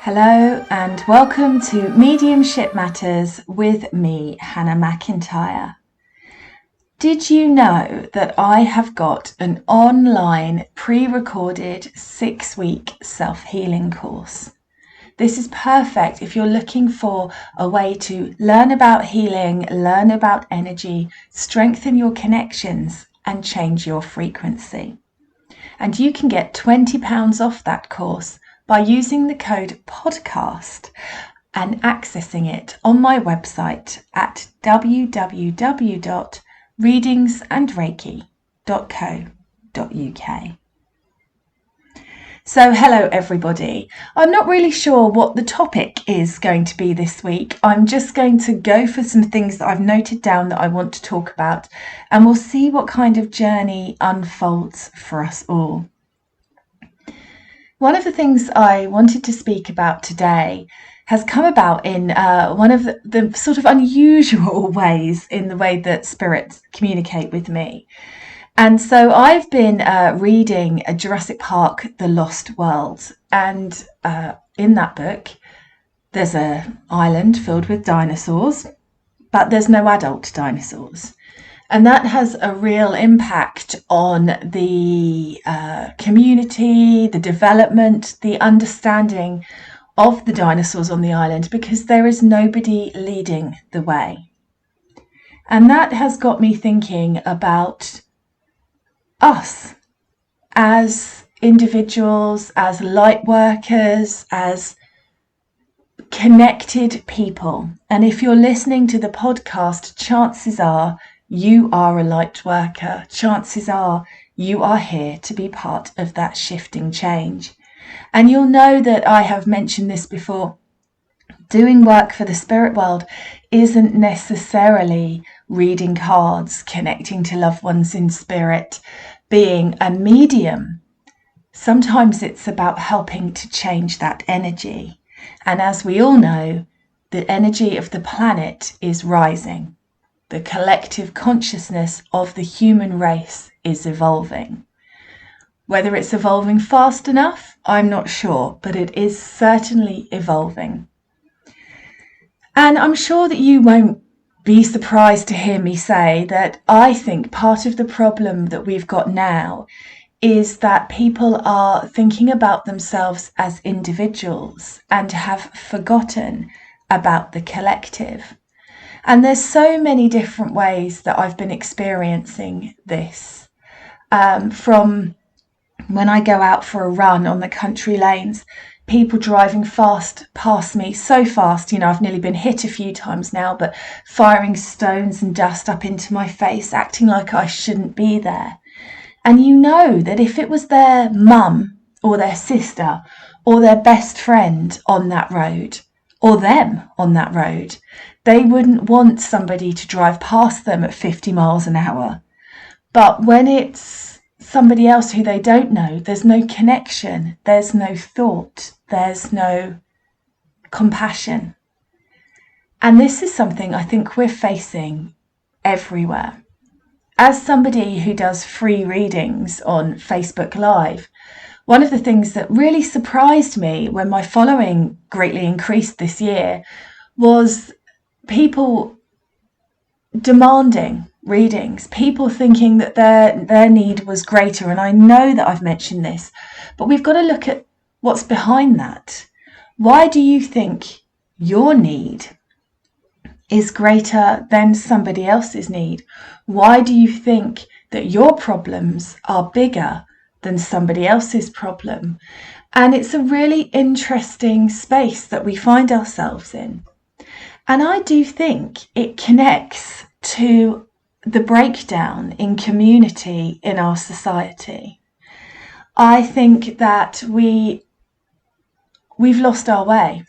Hello and welcome to Mediumship Matters with me, Hannah Macintyre. Did you know that I have got an online pre-recorded 6-week self-healing course? This is perfect if you're looking for a way to learn about healing, learn about energy, strengthen your connections and change your frequency. And you can get £20 off that course by using the code podcast and accessing it on my website at www.readingsandreiki.co.uk. So hello everybody. I'm not really sure what the topic is going to be this week. I'm just going to go for some things that I've noted down that I want to talk about, and we'll see what kind of journey unfolds for us all. One of the things I wanted to speak about today has come about in one of the sort of unusual ways in the way that spirits communicate with me. And so I've been reading Jurassic Park, The Lost World. And in that book, there's an island filled with dinosaurs, but there's no adult dinosaurs. And that has a real impact on the community, the development, the understanding of the dinosaurs on the island, because there is nobody leading the way. And that has got me thinking about us as individuals, as light workers, as connected people. And if you're listening to the podcast, chances are you are a light worker. Chances are you are here to be part of that shifting change. And you'll know that I have mentioned this before. Doing work for the spirit world isn't necessarily reading cards, connecting to loved ones in spirit, being a medium. Sometimes it's about helping to change that energy. And as we all know, the energy of the planet is rising. The collective consciousness of the human race is evolving. Whether it's evolving fast enough, I'm not sure, but it is certainly evolving. And I'm sure that you won't be surprised to hear me say that I think part of the problem that we've got now is that people are thinking about themselves as individuals and have forgotten about the collective. And there's so many different ways that I've been experiencing this. From when I go out for a run on the country lanes, people driving fast past me, so fast, I've nearly been hit a few times now, but firing stones and dust up into my face, acting like I shouldn't be there. And you know that if it was their mum or their sister or their best friend on that road, or them on that road, they wouldn't want somebody to drive past them at 50 miles an hour. But when it's somebody else who they don't know, there's no connection, there's no thought, there's no compassion. And this is something I think we're facing everywhere. As somebody who does free readings on Facebook Live, one of the things that really surprised me when my following greatly increased this year was people demanding readings, people thinking that their need was greater. And I know that I've mentioned this, but we've got to look at what's behind that. Why do you think your need is greater than somebody else's need? Why do you think that your problems are bigger than somebody else's problem? And it's a really interesting space that we find ourselves in. And I do think it connects to the breakdown in community in our society. I think that we've lost our way.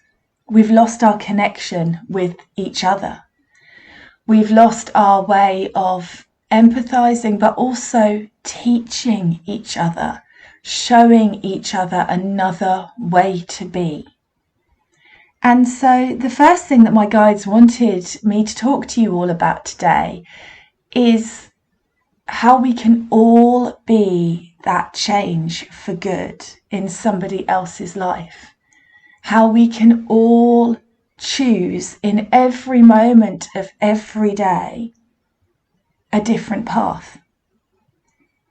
We've lost our connection with each other. We've lost our way of empathizing, but also teaching each other, showing each other another way to be. And so the first thing that my guides wanted me to talk to you all about today is how we can all be that change for good in somebody else's life. how we can all choose in every moment of every day a different path,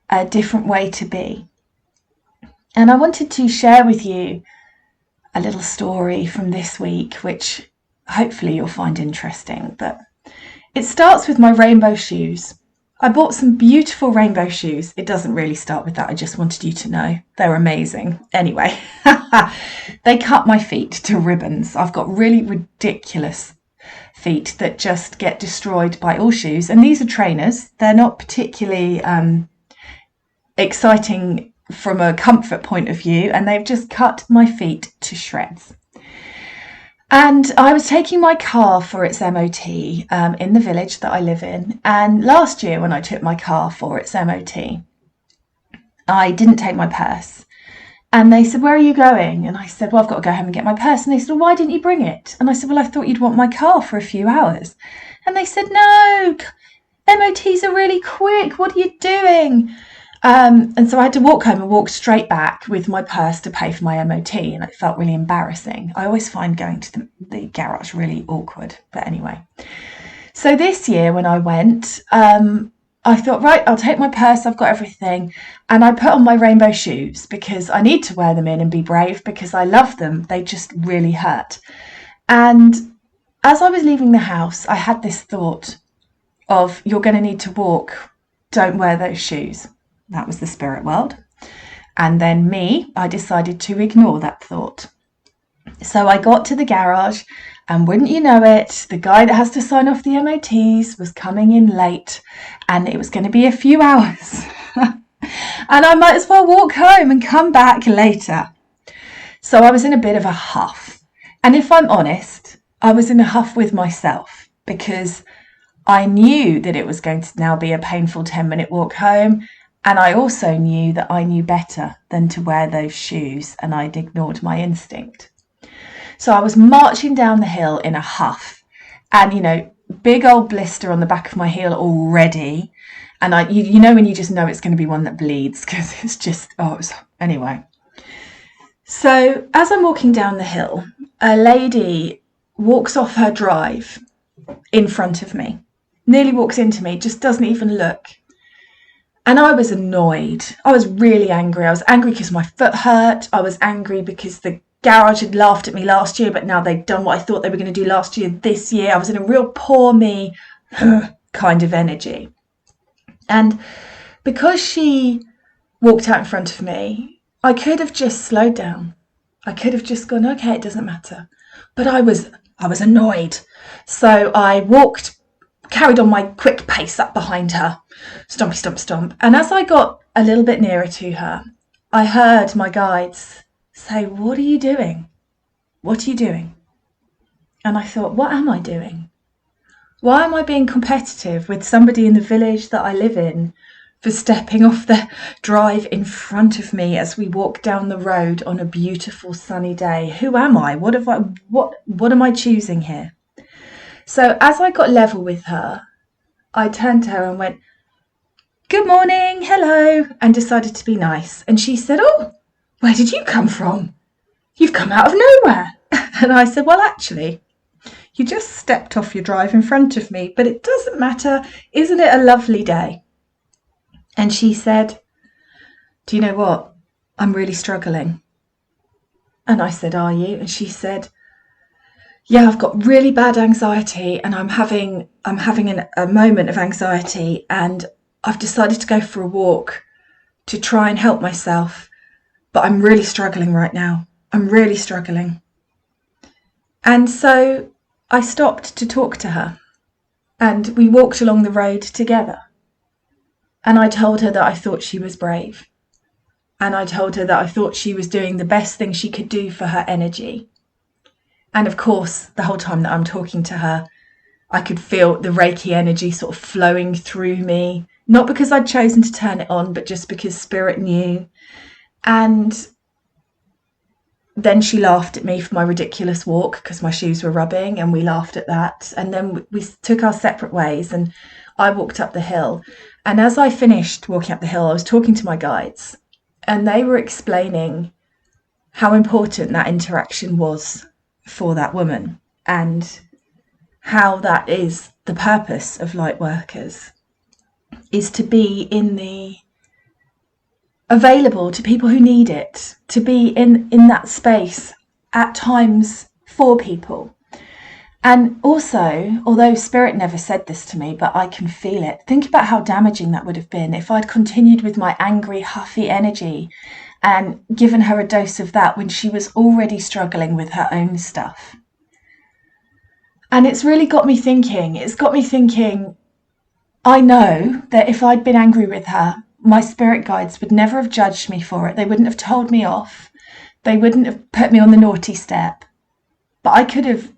a different way to be. And I wanted to share with you a little story from this week, which hopefully you'll find interesting. But it starts with my rainbow shoes. I bought some beautiful rainbow shoes. It doesn't really start with that. I just wanted you to know they're amazing. Anyway, they cut my feet to ribbons. I've got really ridiculous feet that just get destroyed by all shoes. And these are trainers. They're not particularly exciting from a comfort point of view. And they've just cut my feet to shreds. And I was taking my car for its MOT in the village that I live in. And last year when I took my car for its MOT, I didn't take my purse. And they said, "Where are you going?" And I said, "Well, I've got to go home and get my purse." And they said, "Well, why didn't you bring it?" And I said, "Well, I thought you'd want my car for a few hours." And they said, "No, MOTs are really quick. What are you doing?" And so I had to walk home and walk straight back with my purse to pay for my MOT, and it felt really embarrassing. I always find going to the garage really awkward, but anyway. So this year when I went, I thought, right, I'll take my purse, I've got everything, and I put on my rainbow shoes because I need to wear them in and be brave because I love them. They just really hurt. And as I was leaving the house, I had this thought of, you're going to need to walk, don't wear those shoes. That was the spirit world. And then I decided to ignore that thought. So I got to the garage, and wouldn't you know it, the guy that has to sign off the MOTs was coming in late, and it was going to be a few hours. And I might as well walk home and come back later. So I was in a bit of a huff. And if I'm honest, I was in a huff with myself because I knew that it was going to now be a painful 10-minute walk home. And I also knew that I knew better than to wear those shoes, and I'd ignored my instinct. So I was marching down the hill in a huff, and, big old blister on the back of my heel already. And you know when you just know it's going to be one that bleeds because it's just, anyway. So as I'm walking down the hill, a lady walks off her drive in front of me, nearly walks into me, just doesn't even look. And I was annoyed. I was really angry. I was angry because my foot hurt. I was angry because the garage had laughed at me last year, but now they'd done what I thought they were going to do last year this year. I was in a real poor me kind of energy. And because she walked out in front of me, I could have just slowed down. I could have just gone, okay, it doesn't matter. But I was annoyed. So I carried on my quick pace up behind her, stompy, stomp, stomp. And as I got a little bit nearer to her, I heard my guides say, "What are you doing? What are you doing?" And I thought, what am I doing? Why am I being competitive with somebody in the village that I live in for stepping off the drive in front of me as we walk down the road on a beautiful sunny day? Who am I? What am I choosing here? So as I got level with her, I turned to her and went, "Good morning, hello," and decided to be nice. And she said, "Oh, where did you come from? You've come out of nowhere." And I said, "Well, actually, you just stepped off your drive in front of me, but it doesn't matter. Isn't it a lovely day?" And she said, "Do you know what? I'm really struggling." And I said, "Are you?" And she said, "Yeah, I've got really bad anxiety, and I'm having a moment of anxiety, and I've decided to go for a walk to try and help myself, but I'm really struggling right now. I'm really struggling." And so I stopped to talk to her, and we walked along the road together. And I told her that I thought she was brave, and I told her that I thought she was doing the best thing she could do for her energy. And of course, the whole time that I'm talking to her, I could feel the Reiki energy sort of flowing through me, not because I'd chosen to turn it on, but just because Spirit knew. And then she laughed at me for my ridiculous walk because my shoes were rubbing, and we laughed at that. And then we took our separate ways, and I walked up the hill. And as I finished walking up the hill, I was talking to my guides, and they were explaining how important that interaction was for that woman, and how that is the purpose of Lightworkers, is to be in the available to people who need it, to be in that space at times for people. And also, although Spirit never said this to me, but I can feel it, think about how damaging that would have been if I'd continued with my angry, huffy energy and given her a dose of that when she was already struggling with her own stuff. And it's really got me thinking, I know that if I'd been angry with her, my spirit guides would never have judged me for it. They wouldn't have told me off. They wouldn't have put me on the naughty step. But I could have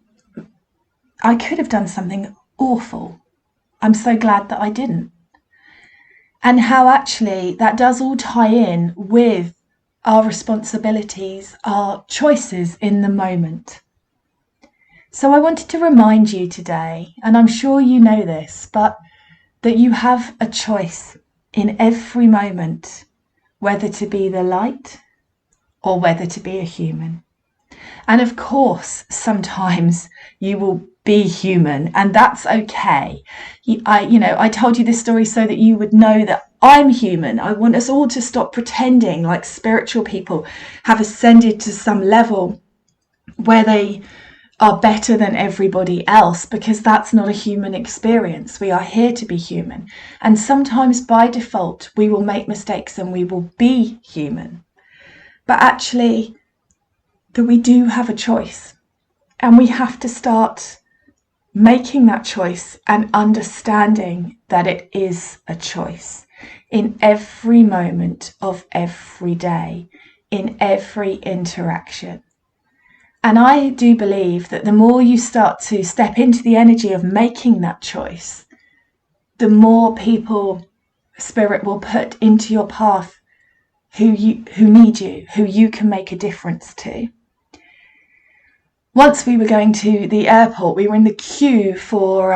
done something awful. I'm so glad that I didn't. And how actually that does all tie in with our responsibilities, our choices in the moment. So I wanted to remind you today, and I'm sure you know this, but that you have a choice in every moment, whether to be the light or whether to be a human. And of course, sometimes you will be human, and that's okay. I told you this story so that you would know that I'm human. I want us all to stop pretending like spiritual people have ascended to some level where they are better than everybody else, because that's not a human experience. We are here to be human. And sometimes by default, we will make mistakes and we will be human. But actually, that we do have a choice, and we have to start making that choice and understanding that it is a choice in every moment of every day, in every interaction. And I do believe that the more you start to step into the energy of making that choice, the more people Spirit will put into your path who need you, who you can make a difference to. Once we were going to the airport, we were in the queue for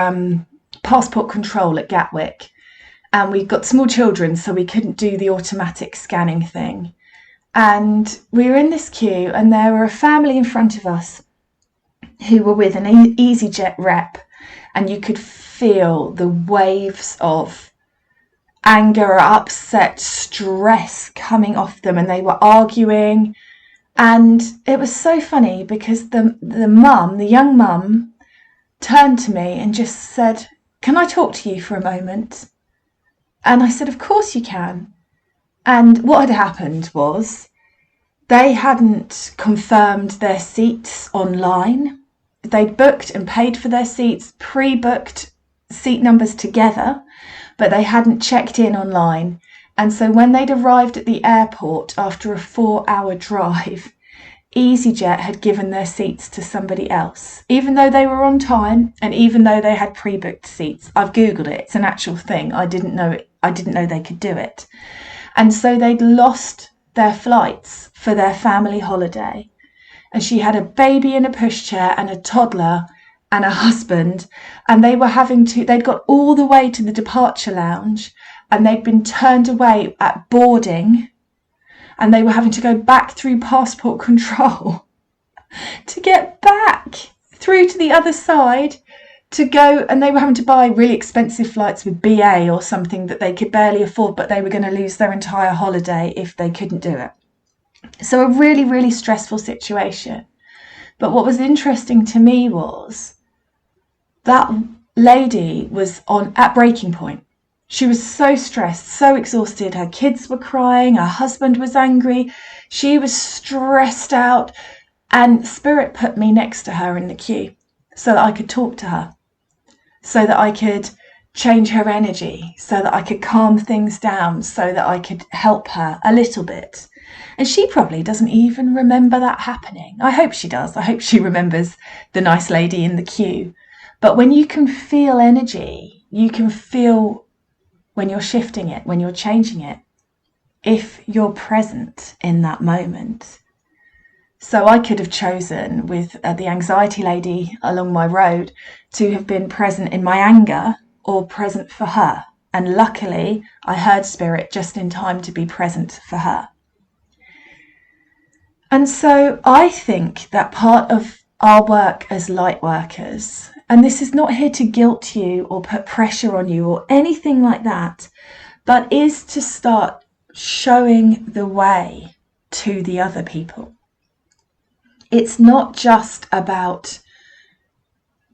passport control at Gatwick, and we got small children, so we couldn't do the automatic scanning thing. And we were in this queue, and there were a family in front of us who were with an EasyJet rep, and you could feel the waves of anger, upset, stress coming off them, and they were arguing. And it was so funny because the young mum, turned to me and just said, "Can I talk to you for a moment?" And I said, "Of course you can." And what had happened was they hadn't confirmed their seats online. They'd booked and paid for their seats, pre-booked seat numbers together, but they hadn't checked in online. And so when they'd arrived at the airport after a 4-hour drive, EasyJet had given their seats to somebody else, even though they were on time and even though they had pre-booked seats. I've Googled it. It's an actual thing. I didn't know they could do it. And so they'd lost their flights for their family holiday. And she had a baby in a pushchair and a toddler and a husband, and they'd got all the way to the departure lounge, and they'd been turned away at boarding, and they were having to go back through passport control to get back through to the other side to go, and they were having to buy really expensive flights with BA or something that they could barely afford, but they were going to lose their entire holiday if they couldn't do it. So a really, really stressful situation. But what was interesting to me was that lady was at breaking point. She was so stressed, so exhausted. Her kids were crying. Her husband was angry. She was stressed out. And Spirit put me next to her in the queue so that I could talk to her, so that I could change her energy, so that I could calm things down, so that I could help her a little bit. And she probably doesn't even remember that happening. I hope she does. I hope she remembers the nice lady in the queue. But when you can feel energy, you can feel when you're shifting it, when you're changing it, if you're present in that moment. So I could have chosen with the anxiety lady along my road to have been present in my anger or present for her. And luckily, I heard Spirit just in time to be present for her. And so I think that part of our work as light workers, and this is not here to guilt you or put pressure on you or anything like that, but is to start showing the way to the other people. It's not just about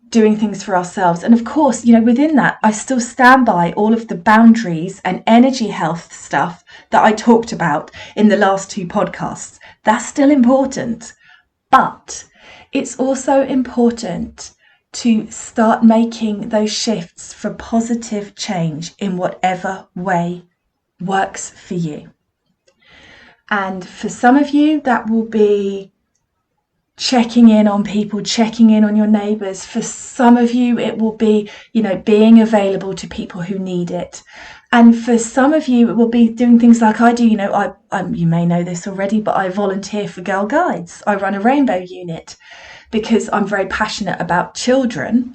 doing things for ourselves. And of course, within that, I still stand by all of the boundaries and energy health stuff that I talked about in the last 2 podcasts. That's still important. But it's also important to start making those shifts for positive change in whatever way works for you. And for some of you, that will be checking in on people, checking in on your neighbours. For some of you, it will be, being available to people who need it. And for some of you, it will be doing things like I do. You may know this already, but I volunteer for Girl Guides. I run a rainbow unit because I'm very passionate about children,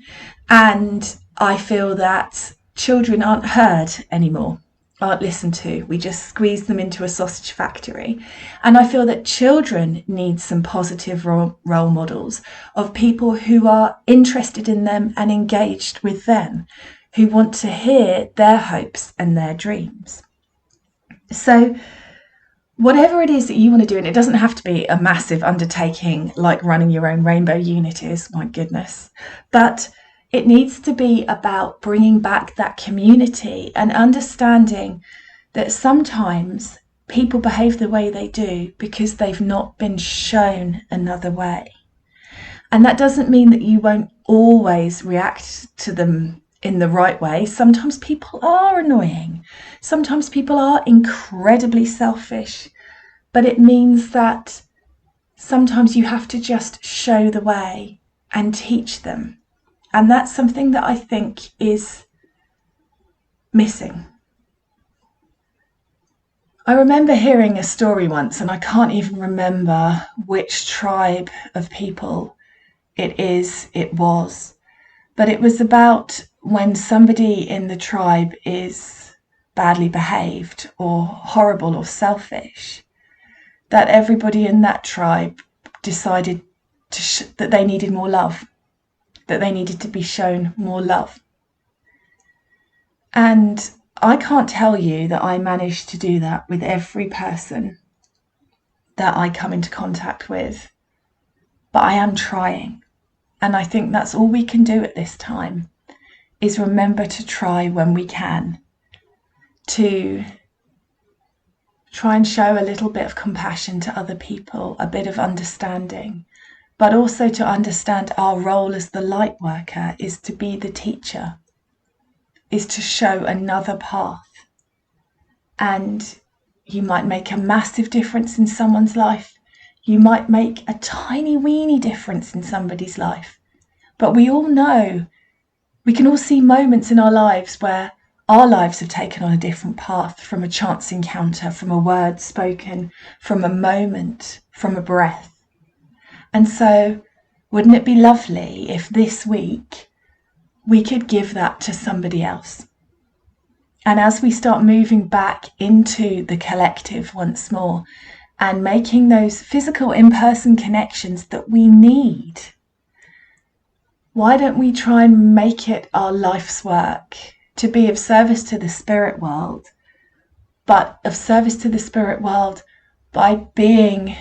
and I feel that children aren't heard anymore, aren't listened to. We just squeeze them into a sausage factory. And I feel that children need some positive role models of people who are interested in them and engaged with them, who want to hear their hopes and their dreams. So whatever it is that you want to do, and it doesn't have to be a massive undertaking like running your own rainbow unit is, my goodness, but it needs to be about bringing back that community and understanding that sometimes people behave the way they do because they've not been shown another way. And that doesn't mean that you won't always react to them in the right way. Sometimes people are annoying. Sometimes people are incredibly selfish. But it means that sometimes you have to just show the way and teach them. And that's something that I think is missing. I remember hearing a story once, and I can't even remember which tribe of people it was, but it was about when somebody in the tribe is badly behaved or horrible or selfish, that everybody in that tribe decided that they needed more love, that they needed to be shown more love. And I can't tell you that I managed to do that with every person that I come into contact with, but I am trying. And I think that's all we can do at this time, is remember to try when we can, to try and show a little bit of compassion to other people, a bit of understanding, but also to understand our role as the light worker is to be the teacher, is to show another path. And you might make a massive difference in someone's life. You might make a tiny weeny difference in somebody's life. But we all know, we can all see moments in our lives where our lives have taken on a different path, from a chance encounter, from a word spoken, from a moment, from a breath. And so wouldn't it be lovely if this week we could give that to somebody else? And as we start moving back into the collective once more and making those physical in-person connections that we need, why don't we try and make it our life's work to be of service to the spirit world, but of service to the spirit world by being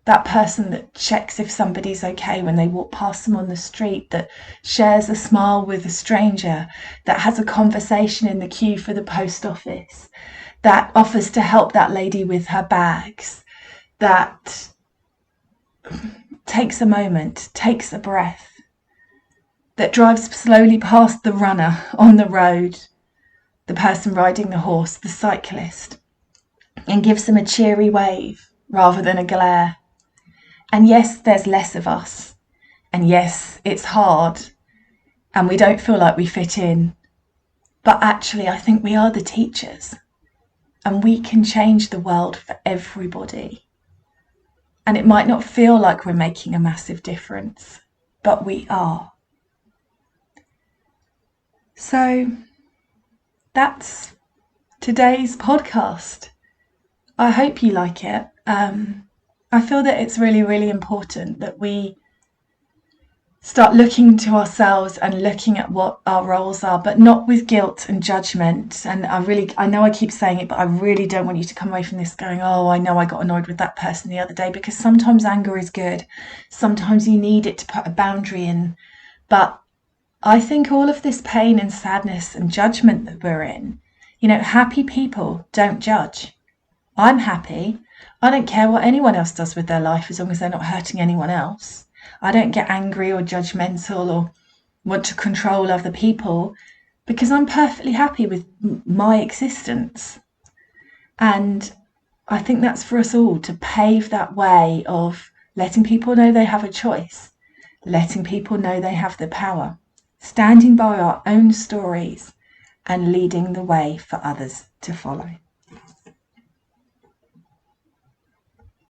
that person that checks if somebody's okay when they walk past them on the street, that shares a smile with a stranger, that has a conversation in the queue for the post office, that offers to help that lady with her bags, that takes a moment, takes a breath, that drives slowly past the runner on the road, the person riding the horse, the cyclist, and gives them a cheery wave rather than a glare. And yes, there's less of us. And yes, it's hard. And we don't feel like we fit in. But actually, I think we are the teachers. And we can change the world for everybody. And it might not feel like we're making a massive difference, but we are. So that's today's podcast. I hope you like it. I feel that it's really, really important that we start looking to ourselves and looking at what our roles are, but not with guilt and judgment. And I know I keep saying it, but I really don't want you to come away from this going, oh, I know I got annoyed with that person the other day, because sometimes anger is good. Sometimes you need it to put a boundary in. But I think all of this pain and sadness and judgment that we're in, happy people don't judge. I'm happy. I don't care what anyone else does with their life as long as they're not hurting anyone else. I don't get angry or judgmental or want to control other people, because I'm perfectly happy with my existence. And I think that's for us all to pave that way of letting people know they have a choice, letting people know they have the power, standing by our own stories and leading the way for others to follow.